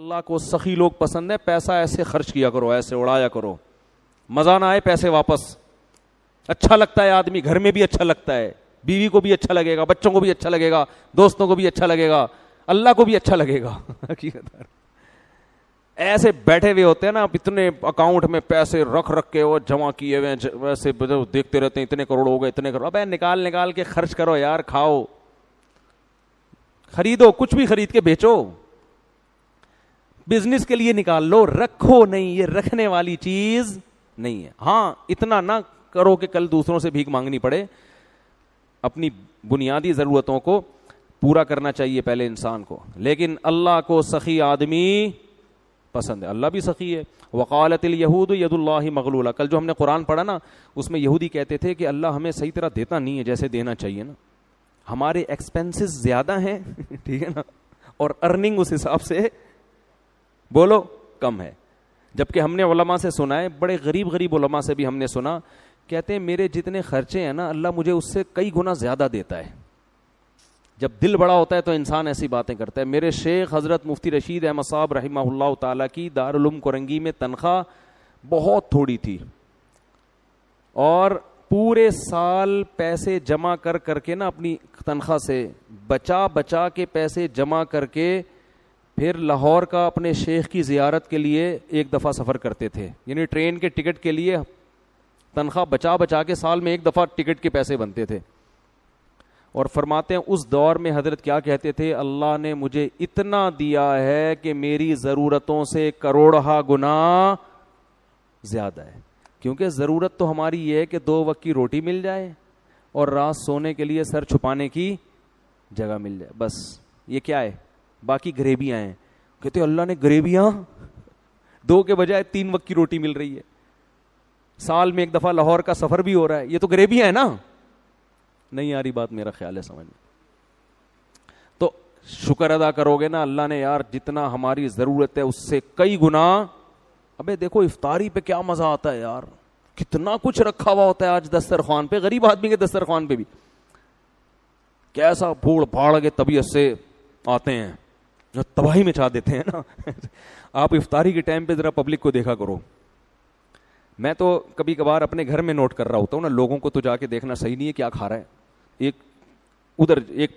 اللہ کو سخی لوگ پسند ہے. پیسہ ایسے خرچ کیا کرو, ایسے اڑایا کرو, مزہ نہ آئے پیسے واپس. اچھا لگتا ہے آدمی, گھر میں بھی اچھا لگتا ہے, بیوی کو بھی اچھا لگے گا, بچوں کو بھی اچھا لگے گا, دوستوں کو بھی اچھا لگے گا, اللہ کو بھی اچھا لگے گا. ایسے بیٹھے ہوئے ہوتے ہیں نا, اتنے اکاؤنٹ میں پیسے رکھ کے وہ جمع کیے ہوئے ہیں, ویسے دیکھتے رہتے ہیں اتنے کروڑ ہو گئے, اتنے کروڑ. ابے نکال کے خرچ کرو یار, کھاؤ, خریدو, کچھ بھی خرید کے بیچو, بزنس کے لیے نکال لو, رکھو نہیں. یہ رکھنے والی چیز نہیں ہے. ہاں اتنا نہ کرو کہ کل دوسروں سے بھیک مانگنی پڑے. اپنی بنیادی ضرورتوں کو پورا کرنا چاہیے پہلے انسان کو. لیکن اللہ کو سخی آدمی پسند ہے, اللہ بھی سخی ہے. وقالت الیہود ید اللہ مغلولہ, کل جو ہم نے قرآن پڑھا نا اس میں یہودی کہتے تھے کہ اللہ ہمیں صحیح طرح دیتا نہیں ہے جیسے دینا چاہیے نا, ہمارے ایکسپینسز زیادہ ہیں, ٹھیک ہے نا, اور ارننگ اس حساب سے بولو کم ہے. جبکہ ہم نے علماء سے سنا ہے, بڑے غریب علماء سے بھی ہم نے سنا, کہتے ہیں میرے جتنے خرچے ہیں نا اللہ مجھے اس سے کئی گنا زیادہ دیتا ہے. جب دل بڑا ہوتا ہے تو انسان ایسی باتیں کرتا ہے. میرے شیخ حضرت مفتی رشید احمد صاحب رحمہ اللہ تعالیٰ کی دارالعلوم کرنگی میں تنخواہ بہت تھوڑی تھی, اور پورے سال پیسے جمع کر کے نا, اپنی تنخواہ سے بچا کے پیسے جمع کر کے پھر لاہور کا اپنے شیخ کی زیارت کے لیے ایک دفعہ سفر کرتے تھے. یعنی ٹرین کے ٹکٹ کے لیے تنخواہ بچا کے سال میں ایک دفعہ ٹکٹ کے پیسے بنتے تھے. اور فرماتے ہیں اس دور میں حضرت کیا کہتے تھے, اللہ نے مجھے اتنا دیا ہے کہ میری ضرورتوں سے کروڑہ گنا زیادہ ہے. کیونکہ ضرورت تو ہماری یہ ہے کہ 2 وقت کی روٹی مل جائے اور رات سونے کے لیے سر چھپانے کی جگہ مل جائے, بس. یہ کیا ہے, باقی غریبیاں ہیں. کہتے اللہ نے غریبیاں 2 کے بجائے 3 وقت کی روٹی مل رہی ہے, سال میں ایک دفعہ لاہور کا سفر بھی ہو رہا ہے, یہ تو غریبیاں ہیں نا. نہیں آ رہی بات, میرا خیال ہے سمجھ میں. تو شکر ادا کرو گے نا, اللہ نے یار جتنا ہماری ضرورت ہے اس سے کئی گنا. ابے دیکھو افطاری پہ کیا مزہ آتا ہے یار, کتنا کچھ رکھا ہوا ہوتا ہے آج دسترخوان پہ. غریب آدمی کے دسترخوان پہ بھی کیسا پھوڑ پھاڑ کے طبیعت سے آتے ہیں جو تباہی مچا دیتے ہیں نا. آپ افطاری کے ٹائم پہ ذرا پبلک کو دیکھا کرو. میں تو کبھی کبھار اپنے گھر میں نوٹ کر رہا ہوتا ہوں نا, لوگوں کو تو جا کے دیکھنا صحیح نہیں ہے کیا کھا رہا ہے. ایک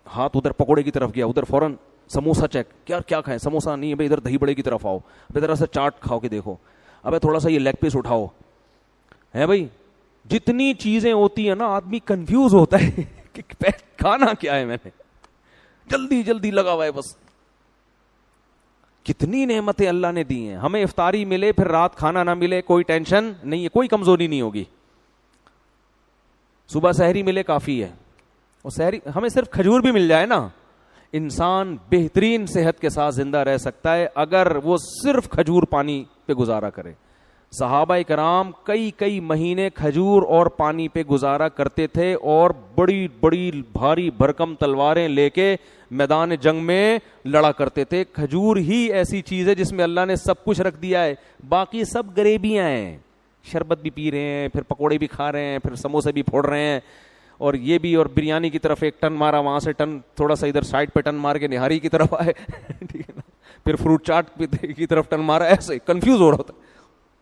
ہاتھ ادھر پکوڑے کی طرف گیا, ادھر فوراً سموسہ چیک, کیا کھائیں, سموسہ نہیں ہے بھائی, ادھر دہی بڑے کی طرف آؤ, ابھی ذرا سا چاٹ کھاؤ کے دیکھو, ابھی تھوڑا سا یہ لیگ پیس اٹھاؤ. ہے بھائی جتنی چیزیں ہوتی ہیں نا آدمی کنفیوز ہوتا ہے کہ کھانا کیا ہے. میں نے جلدی لگا ہوا ہے بس. کتنی نعمتیں اللہ نے دی ہیں ہمیں. افطاری ملے پھر رات کھانا نہ ملے کوئی ٹینشن نہیں ہے, کوئی کمزوری نہیں ہوگی. صبح سحری ملے کافی ہے, اور سحری ہمیں صرف کھجور بھی مل جائے نا, انسان بہترین صحت کے ساتھ زندہ رہ سکتا ہے اگر وہ صرف کھجور پانی پہ گزارا کرے. صحابہ کرام کئی مہینے کھجور اور پانی پہ گزارا کرتے تھے, اور بڑی بھاری بھرکم تلواریں لے کے میدان جنگ میں لڑا کرتے تھے. کھجور ہی ایسی چیز ہے جس میں اللہ نے سب کچھ رکھ دیا ہے, باقی سب غریبیاں ہیں. شربت بھی پی رہے ہیں, پھر پکوڑے بھی کھا رہے ہیں, پھر سموسے بھی پھوڑ رہے ہیں, اور یہ بھی, اور بریانی کی طرف ایک ٹن مارا, وہاں سے ٹن تھوڑا سا ادھر سائڈ پہ ٹن مار کے نہاری کی طرف آئے, ٹھیک ہے نا, پھر فروٹ چاٹ کی طرف ٹن مارا. ایسے کنفیوز ہو رہا ہوتا.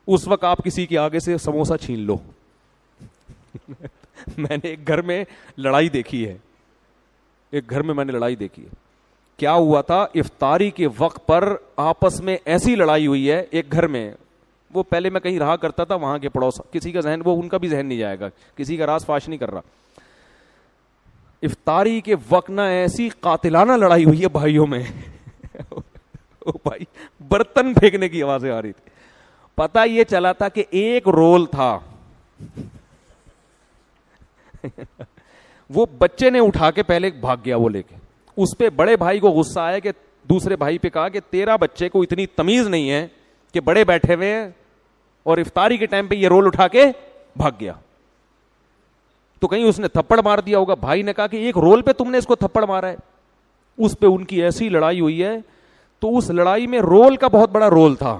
اس وقت آپ کسی کے آگے سے سموسہ چھین لو. میں نے ایک گھر میں لڑائی دیکھی ہے, کیا ہوا تھا, افطاری کے وقت پر آپس میں ایسی لڑائی ہوئی ہے ایک گھر میں. وہ پہلے میں کہیں رہا کرتا تھا, وہاں کے پڑوس, کسی کا ذہن, وہ ان کا بھی ذہن نہیں جائے گا, کسی کا راز فاش نہیں کر رہا. افطاری کے وقت نہ ایسی قاتلانہ لڑائی ہوئی ہے بھائیوں میں. بھائی برتن پھینکنے کی آوازیں آ رہی تھی. پتا یہ چلا تھا کہ ایک رول تھا, وہ بچے نے اٹھا کے پہلے بھاگ گیا وہ لے کے. اس پہ بڑے بھائی کو غصہ آیا کہ دوسرے بھائی پہ کہا کہ تیرا بچے کو اتنی تمیز نہیں ہے کہ بڑے بیٹھے ہوئے ہیں اور افطاری کے ٹائم پہ یہ رول اٹھا کے بھاگ گیا. تو کہیں اس نے تھپڑ مار دیا ہوگا. بھائی نے کہا کہ ایک رول پہ تم نے اس کو تھپڑ مارا ہے. اس پہ ان کی ایسی لڑائی ہوئی ہے. تو اس لڑائی میں رول کا بہت بڑا رول تھا.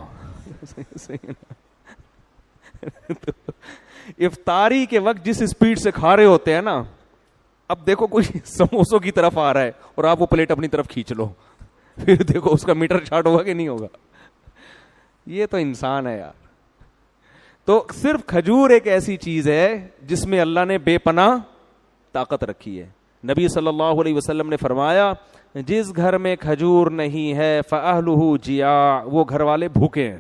افطاری کے وقت جس اسپیڈ سے کھا رہے ہوتے ہیں نا, اب دیکھو کوئی سموسوں کی طرف آ رہا ہے اور آپ وہ پلیٹ اپنی طرف کھینچ لو, پھر دیکھو اس کا میٹر چارٹ ہوگا کہ نہیں ہوگا. یہ تو انسان ہے یار. تو صرف کھجور ایک ایسی چیز ہے جس میں اللہ نے بے پناہ طاقت رکھی ہے. نبی صلی اللہ علیہ وسلم نے فرمایا جس گھر میں کھجور نہیں ہے فأہلہ جیاع, وہ گھر والے بھوکے ہیں.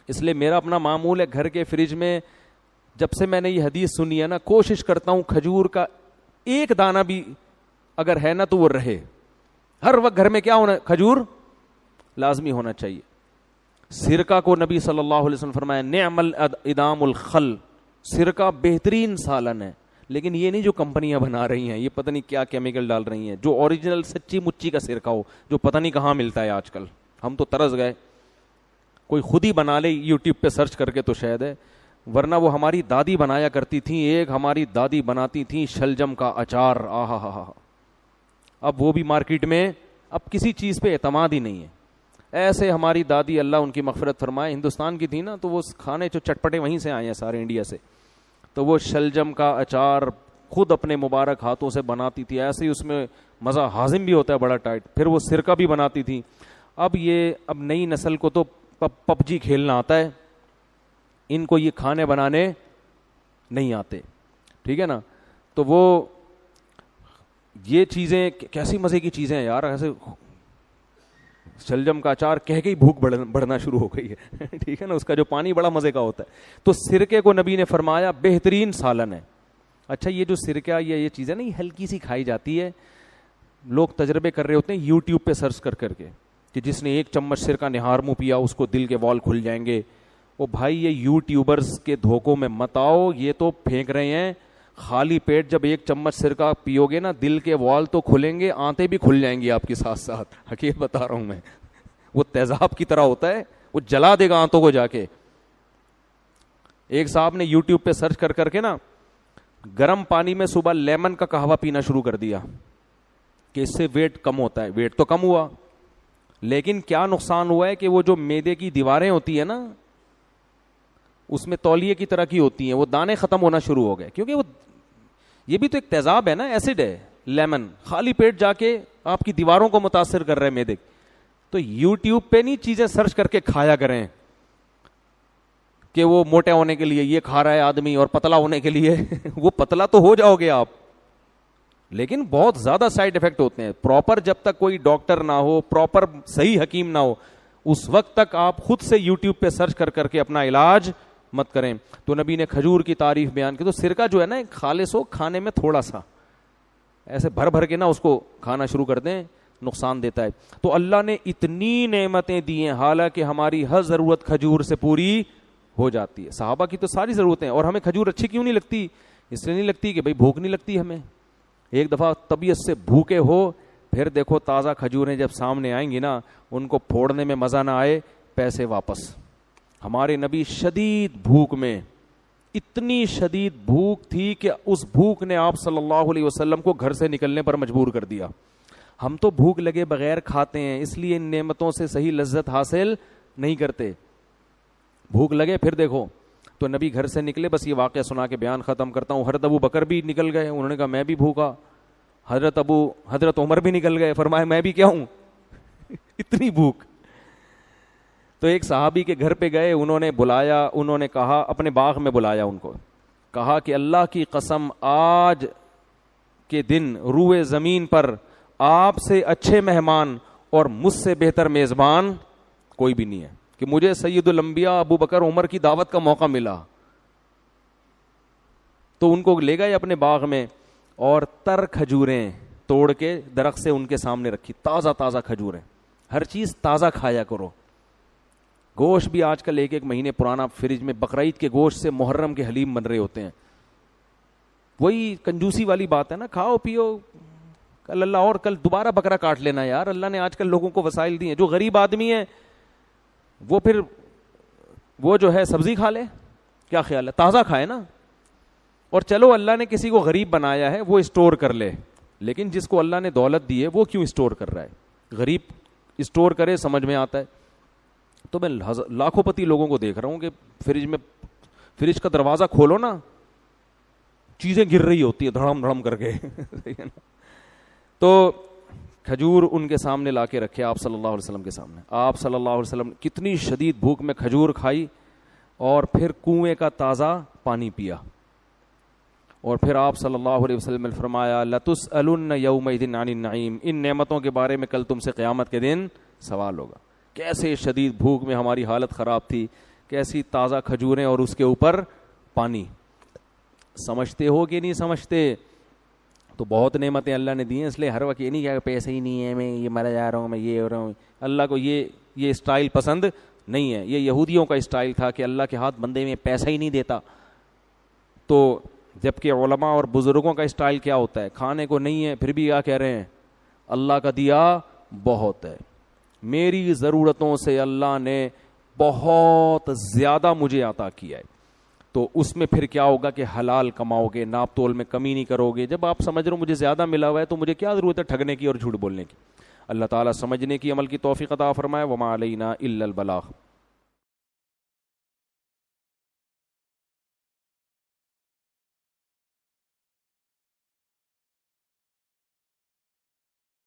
اس لیے میرا اپنا معمول ہے گھر کے فریج میں, جب سے میں نے یہ حدیث سنی ہے نا, کوشش کرتا ہوں کھجور کا ایک دانہ بھی اگر ہے نا تو وہ رہے. ہر وقت گھر میں کیا ہونا, کھجور لازمی ہونا چاہیے. سرکہ کو نبی صلی اللہ علیہ وسلم فرمایا نعم الادام الخل, سرکہ بہترین سالن ہے. لیکن یہ نہیں جو کمپنیاں بنا رہی ہیں, یہ پتہ نہیں کیا کیمیکل ڈال رہی ہیں. جو اوریجنل سچی مچی کا سرکہ ہو, جو پتہ نہیں کہاں ملتا ہے آج کل. ہم تو ترس گئے, کوئی خود ہی بنا لے یوٹیوب پہ سرچ کر کے تو شاید ہے, ورنہ وہ ہماری دادی بنایا کرتی تھیں. ایک ہماری دادی بناتی تھیں شلجم کا اچار, آہا ہا ہا. اب وہ بھی مارکیٹ میں, اب کسی چیز پہ اعتماد ہی نہیں ہے. ایسے ہماری دادی اللہ ان کی مغفرت فرمائے ہندوستان کی تھی نا, تو وہ کھانے جو چٹپٹے وہیں سے آئے ہیں سارے انڈیا سے, تو وہ شلجم کا اچار خود اپنے مبارک ہاتھوں سے بناتی تھی. ایسے ہی اس میں مزہ ہاضم بھی ہوتا ہے بڑا ٹائٹ. پھر وہ سرکہ بھی بناتی تھی. اب نئی نسل کو تو پب جی کھیلنا آتا ہے, ان کو یہ کھانے بنانے نہیں آتے. ٹھیک ہے نا. تو وہ یہ چیزیں کیسی مزے کی چیزیں ہیں یار. ایسے شلجم کا اچار کہہ کے ہی بھوک بڑھنا شروع ہو گئی ہے. ٹھیک ہے نا. اس کا جو پانی بڑا مزے کا ہوتا ہے. تو سرکے کو نبی نے فرمایا بہترین سالن ہے. اچھا یہ جو سرکہ یہ چیزیں نا, یہ ہلکی سی کھائی جاتی ہے. لوگ تجربے کر رہے ہوتے ہیں یوٹیوب پہ سرچ کر کر کے کہ جس نے 1 چمچ سرکہ نہار منہ پیا اس کو دل کے وال کھل جائیں گے. وہ بھائی یہ یوٹیوبرز کے دھوکوں میں مت آؤ. یہ تو پھینک رہے ہیں. خالی پیٹ جب 1 چمچ سرکہ پیو گے نا, دل کے وال تو کھلیں گے, آنتیں بھی کھل جائیں گی آپ کے ساتھ ساتھ. حقیقت بتا رہا ہوں میں. وہ تیزاب کی طرح ہوتا ہے, وہ جلا دے گا آنتوں کو جا کے. ایک صاحب نے یوٹیوب پہ سرچ کر کر کے نا گرم پانی میں صبح لیمن کا قہوہ پینا شروع کر دیا کہ اس سے ویٹ کم ہوتا ہے. ویٹ تو کم ہوا, لیکن کیا نقصان ہوا ہے کہ وہ جو معدے کی دیواریں ہوتی ہیں نا, اس میں تولیے کی طرح کی ہوتی ہیں, وہ دانے ختم ہونا شروع ہو گئے. کیونکہ وہ یہ بھی تو ایک تیزاب ہے نا, ایسڈ ہے لیمن. خالی پیٹ جا کے آپ کی دیواروں کو متاثر کر رہے ہیں معدے. تو یوٹیوب پہ نہیں چیزیں سرچ کر کے کھایا کریں کہ وہ موٹے ہونے کے لیے یہ کھا رہا ہے آدمی اور پتلا ہونے کے لیے. وہ پتلا تو ہو جاؤ گے آپ, لیکن بہت زیادہ سائیڈ افیکٹ ہوتے ہیں. پراپر جب تک کوئی ڈاکٹر نہ ہو, پراپر صحیح حکیم نہ ہو, اس وقت تک آپ خود سے یوٹیوب پہ سرچ کر کر کے اپنا علاج مت کریں. تو نبی نے کھجور کی تعریف بیان کی. تو سرکہ جو ہے نا ایک خالص ہو, کھانے میں تھوڑا سا ایسے بھر بھر کے نا اس کو کھانا شروع کر دیں, نقصان دیتا ہے. تو اللہ نے اتنی نعمتیں دی ہیں, حالانکہ ہماری ہر ضرورت کھجور سے پوری ہو جاتی ہے. صحابہ کی تو ساری ضرورتیں, اور ہمیں کھجور اچھی کیوں نہیں لگتی؟ اس لیے نہیں لگتی کہ بھئی بھوک نہیں لگتی ہمیں. ایک دفعہ طبیعت سے بھوکے ہو, پھر دیکھو تازہ کھجوریں جب سامنے آئیں گی نا, ان کو پھوڑنے میں مزہ نہ آئے, پیسے واپس. ہمارے نبی شدید بھوک میں, اتنی شدید بھوک تھی کہ اس بھوک نے آپ صلی اللہ علیہ وسلم کو گھر سے نکلنے پر مجبور کر دیا. ہم تو بھوک لگے بغیر کھاتے ہیں, اس لیے ان نعمتوں سے صحیح لذت حاصل نہیں کرتے. بھوک لگے پھر دیکھو. تو نبی گھر سے نکلے, بس یہ واقعہ سنا کے بیان ختم کرتا ہوں. حضرت ابو بکر بھی نکل گئے, انہوں نے کہا میں بھی بھوکا. حضرت عمر بھی نکل گئے, فرمایا میں بھی کیا ہوں, اتنی بھوک. تو ایک صحابی کے گھر پہ گئے, انہوں نے بلایا, انہوں نے کہا, اپنے باغ میں بلایا ان کو, کہا کہ اللہ کی قسم آج کے دن روئے زمین پر آپ سے اچھے مہمان اور مجھ سے بہتر میزبان کوئی بھی نہیں ہے, کہ مجھے سید الانبیاء ابو بکر عمر کی دعوت کا موقع ملا. تو ان کو لے گئے اپنے باغ میں, اور تر کھجوریں توڑ کے درخت سے ان کے سامنے رکھی, تازہ تازہ کھجوریں. ہر چیز تازہ کھایا کرو. گوشت بھی آج کل 1 مہینے پرانا فریج میں, بقرعید کے گوشت سے محرم کے حلیم بن رہے ہوتے ہیں. وہی کنجوسی والی بات ہے نا, کھاؤ پیو, کل اللہ اور کل دوبارہ بکرا کاٹ لینا یار. اللہ نے آج کل لوگوں کو وسائل دیے. جو غریب آدمی ہے وہ پھر وہ جو ہے سبزی کھا لے, کیا خیال ہے, تازہ کھائے نا. اور چلو اللہ نے کسی کو غریب بنایا ہے وہ اسٹور کر لے, لیکن جس کو اللہ نے دولت دی ہے وہ کیوں اسٹور کر رہا ہے؟ غریب اسٹور کرے, سمجھ میں آتا ہے. تو میں لاکھوں پتی لوگوں کو دیکھ رہا ہوں کہ فریج کا دروازہ کھولو نا, چیزیں گر رہی ہوتی ہے دھڑم دھڑم کر کے. تو کھجور ان کے سامنے لا کے رکھے آپ صلی اللہ علیہ وسلم کے سامنے. آپ صلی اللہ علیہ وسلم کتنی شدید بھوک میں کھجور کھائی اور پھر کنویں کا تازہ پانی پیا, اور پھر آپ صلی اللہ علیہ وسلم نے فرمایا لَتُسْأَلُنَّ يَوْمَئِذٍ عَنِ النَّعِيمِ, ان نعمتوں کے بارے میں کل تم سے قیامت کے دن سوال ہوگا. کیسے شدید بھوک میں ہماری حالت خراب تھی, کیسی تازہ کھجوریں اور اس کے اوپر پانی. سمجھتے ہو کہ نہیں سمجھتے؟ تو بہت نعمتیں اللہ نے دی ہیں, اس لیے ہر وقت یہ نہیں کہ پیسے ہی نہیں ہے, میں یہ مرا جا رہا ہوں, میں یہ ہو رہا ہوں. اللہ کو یہ اسٹائل پسند نہیں ہے. یہ یہودیوں کا اسٹائل تھا کہ اللہ کے ہاتھ بندے میں پیسہ ہی نہیں دیتا. تو جبکہ علماء اور بزرگوں کا اسٹائل کیا ہوتا ہے, کھانے کو نہیں ہے پھر بھی کیا کہہ رہے ہیں, اللہ کا دیا بہت ہے, میری ضرورتوں سے اللہ نے بہت زیادہ مجھے عطا کیا ہے. تو اس میں پھر کیا ہوگا کہ حلال کماؤ گے, ناپ تول میں کمی نہیں کرو گے. جب آپ سمجھ رہے ہو مجھے زیادہ ملا ہوا ہے تو مجھے کیا ضرورت ہے ٹھگنے کی اور جھوٹ بولنے کی. اللہ تعالیٰ سمجھنے کی عمل کی توفیق عطا فرمائے. وما علینا الا البلاغ.